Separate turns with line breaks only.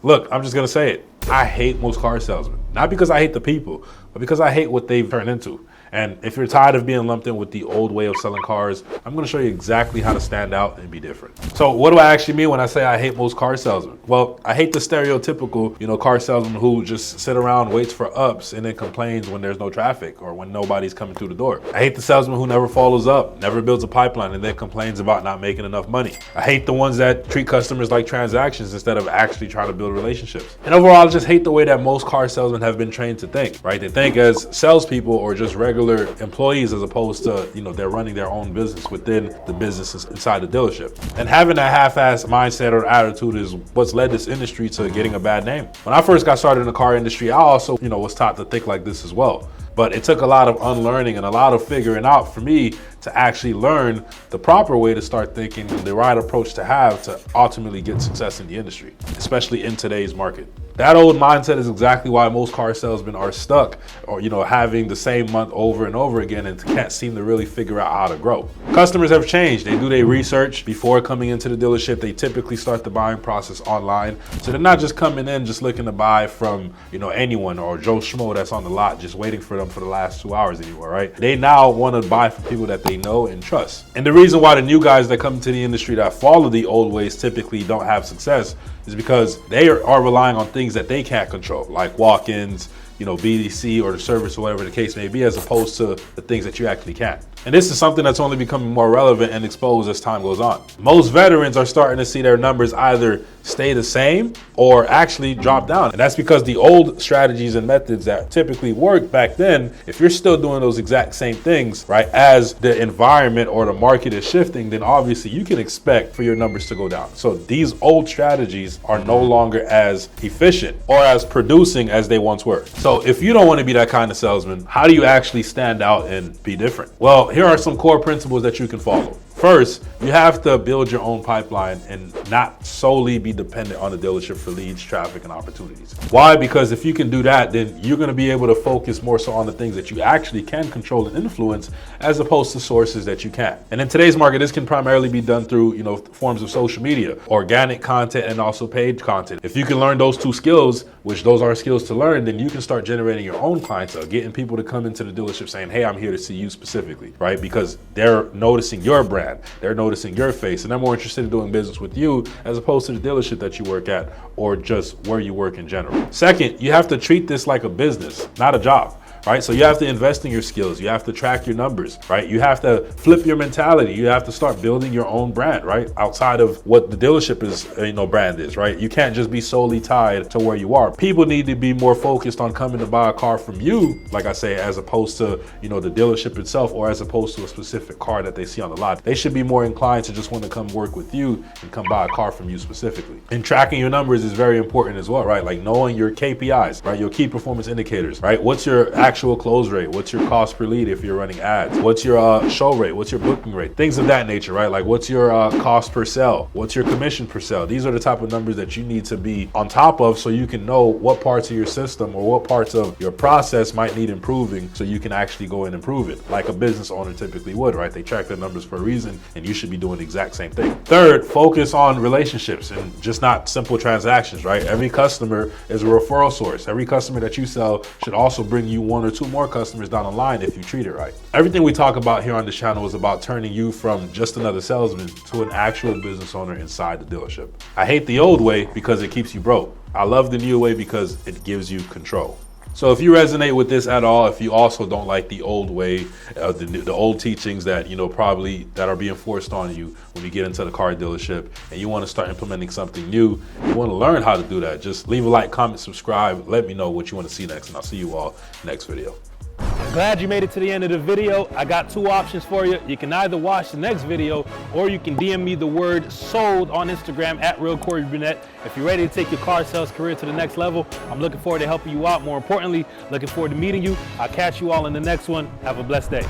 Look, I'm just gonna say it. I hate most car salesmen. Not because I hate the people, but because I hate what they've turned into. And if you're tired of being lumped in with the old way of selling cars, I'm gonna show you exactly how to stand out and be different. So what do I actually mean when I say I hate most car salesmen? Well, I hate the stereotypical, car salesman who just sit around, waits for ups, and then complains when there's no traffic or when nobody's coming through the door. I hate the salesman who never follows up, never builds a pipeline, and then complains about not making enough money. I hate the ones that treat customers like transactions instead of actually trying to build relationships. And overall, I just hate the way that most car salesmen have been trained to think, right? They think as salespeople or just regular employees as opposed to, they're running their own business within the business inside the dealership. And having that half-assed mindset or attitude is what's led this industry to getting a bad name. When I first got started in the car industry, I also, was taught to think like this as well. But it took a lot of unlearning and a lot of figuring out for me to actually learn the proper way to start thinking and the right approach to have to ultimately get success in the industry, especially in today's market. That old mindset is exactly why most car salesmen are stuck or, having the same month over and over again and can't seem to really figure out how to grow. Customers have changed. They do their research before coming into the dealership. They typically start the buying process online. So they're not just coming in just looking to buy from, anyone or Joe Schmo that's on the lot just waiting for them for the last 2 hours anymore, right? They now want to buy from people that they know and trust. And the reason why the new guys that come into the industry that follow the old ways typically don't have success is because they are relying on things that they can't control, like walk-ins, BDC or the service or whatever the case may be, as opposed to the things that you actually can. And this is something that's only becoming more relevant and exposed as time goes on. Most veterans are starting to see their numbers either stay the same or actually drop down. And that's because the old strategies and methods that typically worked back then, if you're still doing those exact same things, right, as the environment or the market is shifting, then obviously you can expect for your numbers to go down. So these old strategies are no longer as efficient or as producing as they once were. So if you don't want to be that kind of salesman, how do you actually stand out and be different? Well, here are some core principles that you can follow. First, you have to build your own pipeline and not solely be dependent on the dealership for leads, traffic, and opportunities. Why? Because if you can do that, then you're going to be able to focus more so on the things that you actually can control and influence as opposed to sources that you can't. And in today's market, this can primarily be done through, forms of social media, organic content, and also paid content. If you can learn those two skills, which those are skills to learn, then you can start generating your own clientele, getting people to come into the dealership saying, hey, I'm here to see you specifically, right? Because they're noticing your brand. They're noticing your face and they're more interested in doing business with you as opposed to the dealership that you work at or just where you work in general. Second, you have to treat this like a business, not a job. Right? So you have to invest in your skills. You have to track your numbers, right? You have to flip your mentality. You have to start building your own brand, right? Outside of what the dealership is, brand is, right? You can't just be solely tied to where you are. People need to be more focused on coming to buy a car from you, like I say, as opposed to, the dealership itself or as opposed to a specific car that they see on the lot. They should be more inclined to just want to come work with you and come buy a car from you specifically. And tracking your numbers is very important as well, right? Like knowing your KPIs, right? Your key performance indicators, right? What's your actual close rate? What's your cost per lead if you're running ads? What's your show rate? What's your booking rate? Things of that nature, right? Like what's your cost per sale? What's your commission per sale? These are the type of numbers that you need to be on top of so you can know what parts of your system or what parts of your process might need improving so you can actually go and improve it, like a business owner typically would, right? They track their numbers for a reason and you should be doing the exact same thing. Third, focus on relationships and just not simple transactions, right? Every customer is a referral source. Every customer that you sell should also bring you one or two more customers down the line if you treat it right. Everything we talk about here on this channel is about turning you from just another salesman to an actual business owner inside the dealership. I hate the old way because it keeps you broke. I love the new way because it gives you control. So if you resonate with this at all, if you also don't like the old way, the old teachings that, probably that are being forced on you when you get into the car dealership and you want to start implementing something new, you want to learn how to do that, just leave a like, comment, subscribe, let me know what you want to see next, and I'll see you all next video.
Glad you made it to the end of the video. I got two options for you. You can either watch the next video or you can DM me the word sold on Instagram at @RealCoreyBurnett. If you're ready to take your car sales career to the next level, I'm looking forward to helping you out. More importantly, looking forward to meeting you. I'll catch you all in the next one. Have a blessed day.